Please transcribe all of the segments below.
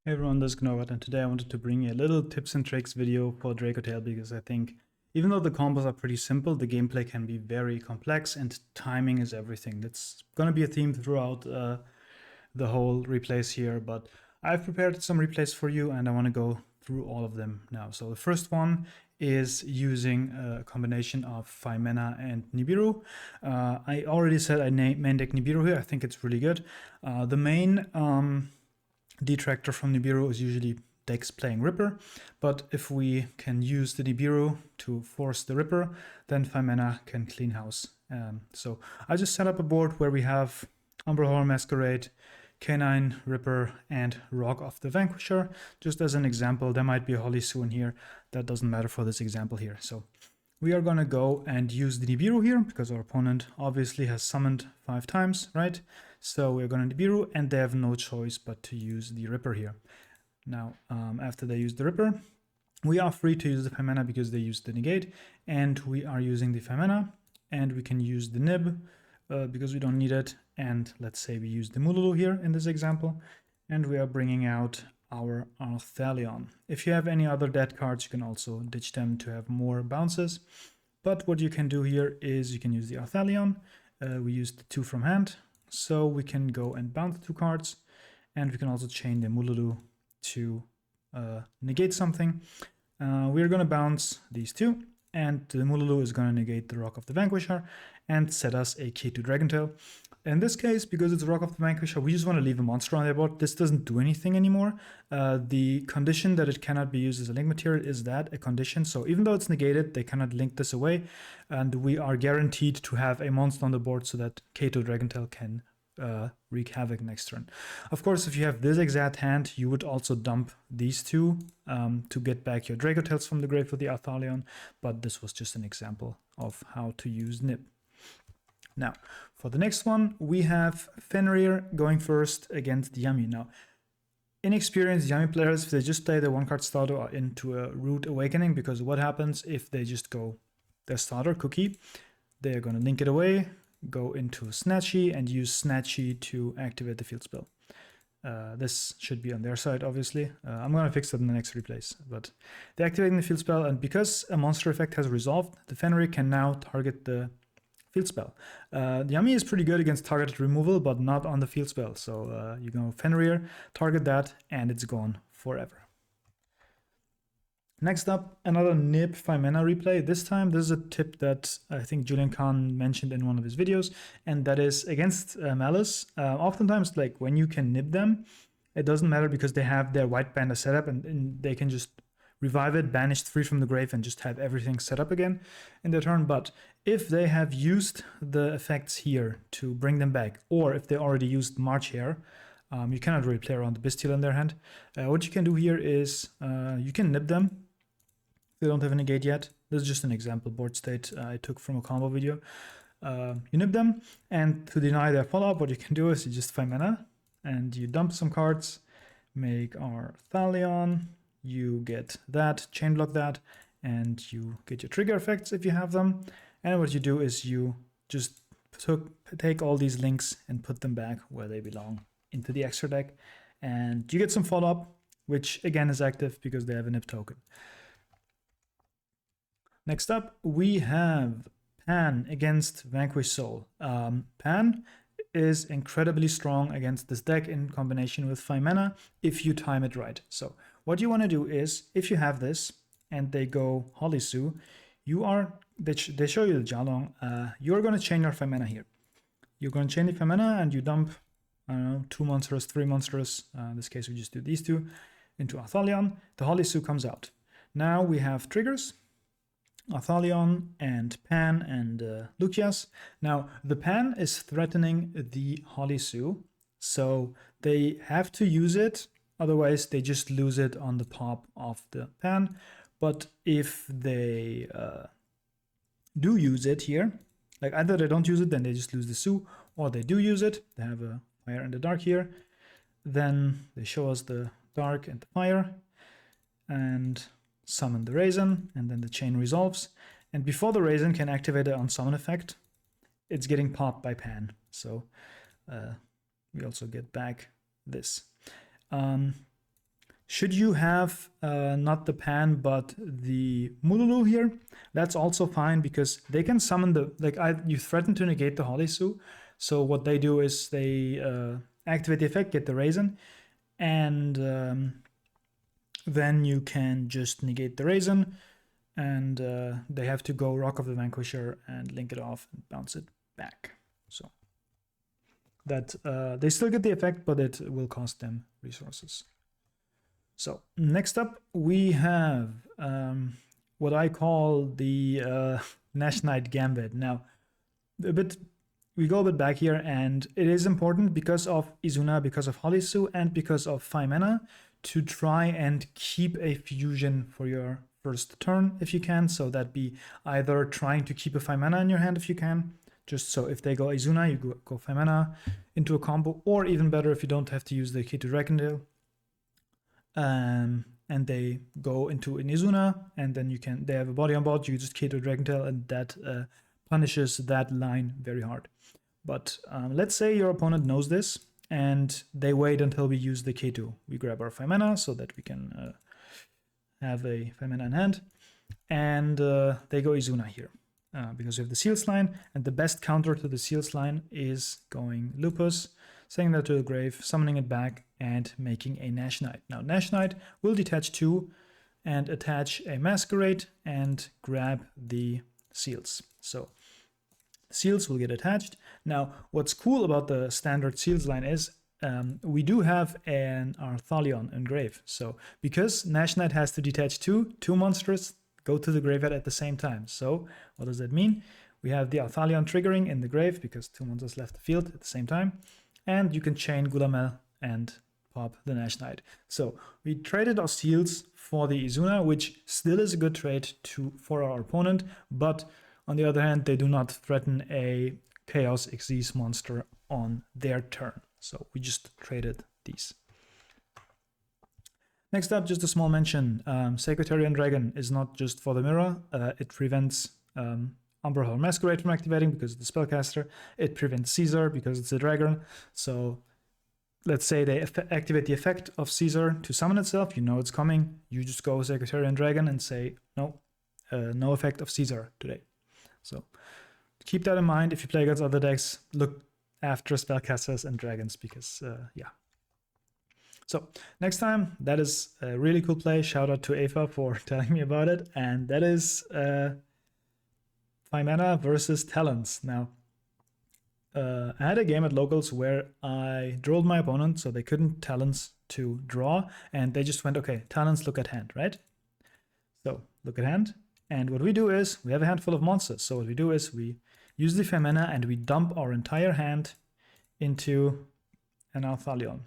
Hey everyone, this is Gnorat, and today I wanted to bring you a little tips and tricks video for Dracotail because I think even though the combos are pretty simple, the gameplay can be very complex and timing is everything. That's gonna be a theme throughout the whole replays here, but I've prepared some replays for you and I want to go through all of them now. So the first one is using a combination of Faimena and Nibiru. I already said I main deck Nibiru here. I think it's really good. The main detractor from Nibiru is usually decks playing Ripper, but if we can use the Nibiru to force the Ripper, then Faimena can clean house. So I just set up a board where we have Umbral Horror Masquerade, Canine, Ripper, and Rock of the Vanquisher. Just as an example, there might be a Holy Soon here. That doesn't matter for this example here. So we are gonna go and use the Nibiru here because our opponent obviously has summoned 5 times, right? So we're gonna Nibiru and they have no choice but to use the Ripper here. Now, after they use the Ripper, we are free to use the Faimena because they used the negate, and we are using the Faimena, and we can use the Nib because we don't need it. And let's say we use the Mululu here in this example, and we are bringing out our Arthalion. If you have any other dead cards, you can also ditch them to have more bounces. But what you can do here is you can use the Arthalion. We used the 2 from hand, so we can go and bounce 2 cards, and we can also chain the Mululu to negate something. We're going to bounce these 2, and the Mululu is going to negate the Rock of the Vanquisher and set us a key to Dragontail. In this case, because it's Rock of the Vanquisher, we just want to leave a monster on their board. This doesn't do anything anymore. The condition that it cannot be used as a link material is that a condition. So even though it's negated, they cannot link this away, and we are guaranteed to have a monster on the board so that Kato Dragontail can wreak havoc next turn. Of course, if you have this exact hand, you would also dump these 2 to get back your Dracotails from the grave with the Arthalion, but this was just an example of how to use Nib. Now, for the next one, we have Fenrir going first against Yami. Now, inexperienced Yami players, if they just play the 1-card starter, are into a rude awakening, because what happens if they just go their starter, Cookie, they're going to link it away, go into Snatchy, and use Snatchy to activate the field spell. This should be on their side, obviously. I'm going to fix that in the next replays. But they're activating the field spell, and because a monster effect has resolved, the Fenrir can now target the field spell. The Yami is pretty good against targeted removal, but not on the field spell. So you go Fenrir, target that, and it's gone forever. Next up, another Nib Faimena replay. This time, this is a tip that I think Julian Khan mentioned in one of his videos, and that is against Maliss. Oftentimes, like when you can Nib them, it doesn't matter because they have their white panda set up, and they can just revive it, banish 3 from the grave, and just have everything set up again in their turn. But if they have used the effects here to bring them back, or if they already used March here, you cannot really play around the Bestial in their hand. What you can do here is you can Nib them. They don't have a negate yet. This is just an example board state I took from a combo video. You nib them, and to deny their follow-up, what you can do is you just Faimena, and you dump some cards, make our Thalion, you get that, chain block that, and you get your trigger effects if you have them. And what you do is you just take all these links and put them back where they belong, into the extra deck, and you get some follow-up, which again is active because they have a nib token. Next up, we have Pan against Vanquish Soul. Pan is incredibly strong against this deck in combination with Faimena if you time it right. So what you want to do is, if you have this and they go Holy Sue, they show you the Jalong, you're going to chain your Faimena here. You're going to chain the Faimena and you dump, I don't know, 2 monsters, 3 monsters. In this case, we just do these 2 into Arthalion. The Holy Sue comes out. Now we have triggers. Arthalion and Pan and Lucius. Now, the Pan is threatening the Holy Sue, so they have to use it, otherwise they just lose it on the top of the Pan. But if they do use it here, like either they don't use it, then they just lose the Sue, or they do use it, they have a fire and a dark here, then they show us the dark and the fire, and summon the Raisin, and then the chain resolves. And before the Raisin can activate the unsummon effect, it's getting popped by Pan. So we also get back this. Should you have not the Pan but the Mululu here, that's also fine because they can summon the, like you threaten to negate the Holisu. So what they do is they activate the effect, get the Raisin, and then you can just negate the Raisin, and they have to go Rock of the Vanquisher and link it off and bounce it back. So that they still get the effect, but it will cost them resources. So next up, we have what I call the Nash Knight Gambit. Now, we go a bit back here, and it is important because of Izuna, because of Holisu, and because of Faimena to try and keep a fusion for your first turn if you can. So that be either trying to keep a Faimena in your hand if you can. Just so if they go Izuna, you go Faimena into a combo, or even better if you don't have to use the Keto Dracotail. And they go into an Izuna, and then they have a body on board, you just Keto Dracotail, and that punishes that line very hard. But let's say your opponent knows this, and they wait until we use the Keto. We grab our Faimena so that we can have a Faimena in hand, and they go Izuna here. Because we have the Seals line, and the best counter to the Seals line is going Lupus, sending that to the grave, summoning it back, and making a Nash Knight. Now, Nash Knight will detach 2 and attach a Masquerade and grab the Seals. So, Seals will get attached. Now, what's cool about the standard Seals line is we do have an Arthalion in grave. So, because Nash Knight has to detach 2 monsters go to the graveyard at the same time. So, what does that mean? We have the Arthalion triggering in the grave because 2 monsters left the field at the same time. And you can chain Gulamel and pop the Nash Knight. So we traded our Seals for the Izuna, which still is a good trade for our opponent, but on the other hand, they do not threaten a Chaos Xyz monster on their turn. So we just traded these. Next up, just a small mention. Secretarian Dragon is not just for the mirror. It prevents Umbra Hall Masquerade from activating because it's the spellcaster. It prevents Caesar because it's a dragon. So let's say they activate the effect of Caesar to summon itself. You know it's coming. You just go Secretarian Dragon and say, no, no effect of Caesar today. So keep that in mind. If you play against other decks, look after spellcasters and dragons because, yeah. So next time, that is a really cool play. Shout out to Ava for telling me about it. And that is Faimena versus Talons. Now, I had a game at locals where I drilled my opponent so they couldn't Talons to draw, and they just went, okay, Talons, look at hand, right? So, look at hand, and what we do is, we have a handful of monsters, so what we do is we use the Faimena and we dump our entire hand into an Arthalion.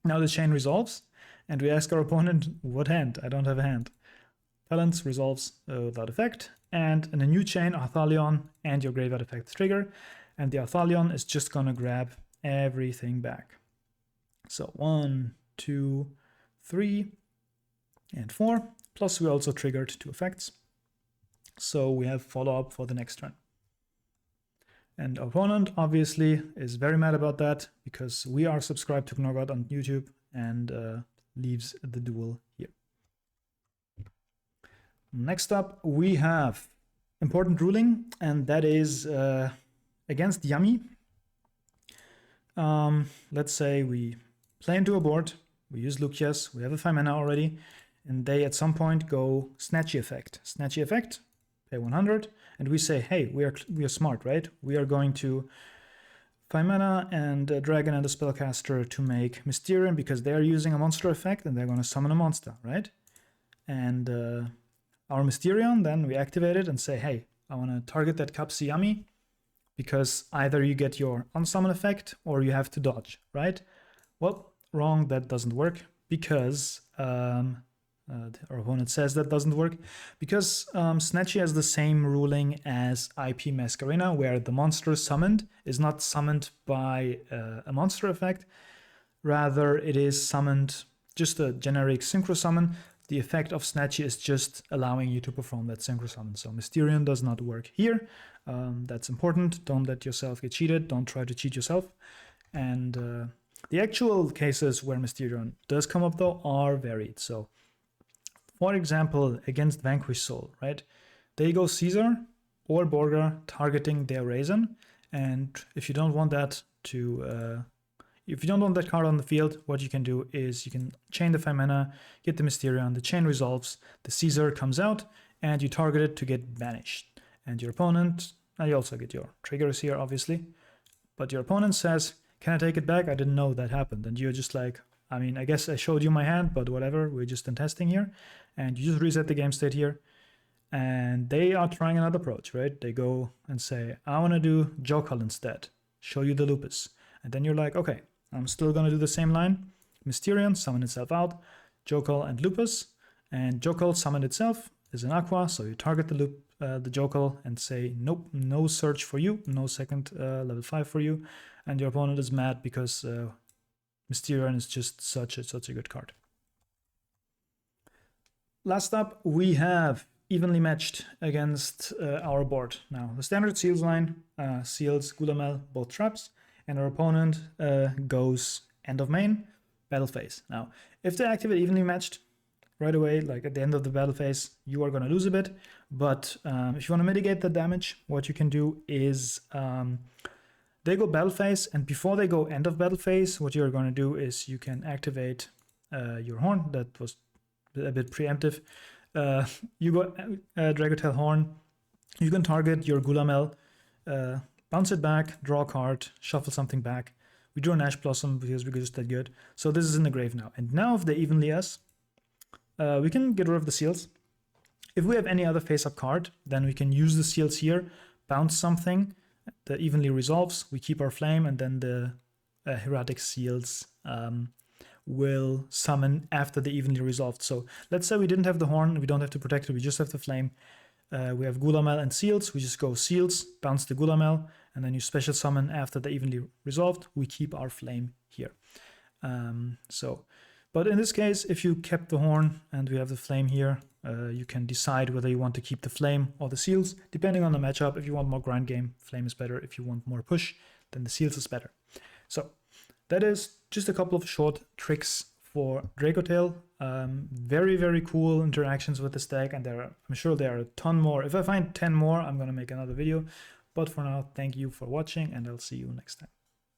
Now the chain resolves, and we ask our opponent, what hand? I don't have a hand. Talons resolves without effect, and in a new chain, Arthalion and your graveyard effects trigger, and the Arthalion is just gonna grab everything back. So 1, 2, 3, and 4, plus we also triggered 2 effects. So we have follow-up for the next turn. And our opponent obviously is very mad about that because we are subscribed to Gnorgod on YouTube and leaves the duel here. Next up, we have important ruling, and that is against Yummy. Let's say we play into a board, we use Lucius, we have a Faimena already, and they at some point go Snatchy Effect. Snatchy Effect, pay 100, and we say, hey, we are smart, right? We are going to Faimena and a Dragon and a Spellcaster to make Mysterion because they are using a monster effect and they're going to summon a monster, right? And our Mysterion, then we activate it and say, hey, I want to target that Kapsi Yummy because either you get your unsummon effect or you have to dodge, right? Well, wrong, that doesn't work because our opponent says that doesn't work because Snatchy has the same ruling as IP Masquerena, where the monster summoned is not summoned by a monster effect. Rather, it is summoned just a generic synchro summon. The effect of Snatchy is just allowing you to perform that synchro summon. So Mysterion does not work here. That's important. Don't let yourself get cheated. Don't try to cheat yourself. And The actual cases where Mysterion does come up though are varied. So, for example, against Vanquish Soul, right? They go Caesar or Borga targeting their Raisin, and if you don't want that to, if you don't want that card on the field, what you can do is you can chain the Faimena, get the Mysterion, the chain resolves, the Caesar comes out, and you target it to get banished. And your opponent, and you also get your triggers here, obviously, but your opponent says, can I take it back? I didn't know that happened. And you're just like, I mean, I guess I showed you my hand, but whatever, we're just in testing here. And you just reset the game state here. And they are trying another approach, right? They go and say, I want to do Dracotail instead, show you the lupus. And then you're like, okay, I'm still going to do the same line. Mysterion, summon itself out, Dracotail and lupus. And Dracotail summon itself is an aqua, so you target the Dracotail and say, nope, no search for you, no second level 5 for you. And your opponent is mad because Mysterion is just such a good card. Last up, we have evenly matched against our board. Now, the standard seals line seals Gulamel both traps, and our opponent goes end of main, battle phase. Now, if they activate evenly matched right away, like at the end of the battle phase, you are going to lose a bit. But if you want to mitigate the damage, what you can do is they go battle phase, and before they go end of battle phase, what you're going to do is you can activate your horn. That was a bit preemptive. You go Dracotail Horn. You can target your Gulamel, bounce it back, draw a card, shuffle something back. We drew an Ash Blossom because we're just that good. So this is in the grave now. And now if they evenly us, we can get rid of the seals. If we have any other face-up card, then we can use the seals here, bounce something that evenly resolves. We keep our flame, and then the Hieratic Seals will summon after the evenly resolved. So let's say we didn't have the horn, we don't have to protect it, we just have the flame. We have Gulamel and Seals, we just go Seals, bounce the Gulamel, and then you special summon after the evenly resolved. We keep our flame here. But in this case, if you kept the horn and we have the flame here, you can decide whether you want to keep the flame or the seals, depending on the matchup. If you want more grind game, flame is better. If you want more push, then the seals is better. So that is just a couple of short tricks for Dracotail. Very, very cool interactions with this deck, and I'm sure there are a ton more. If I find 10 more, I'm going to make another video. But for now, thank you for watching, and I'll see you next time.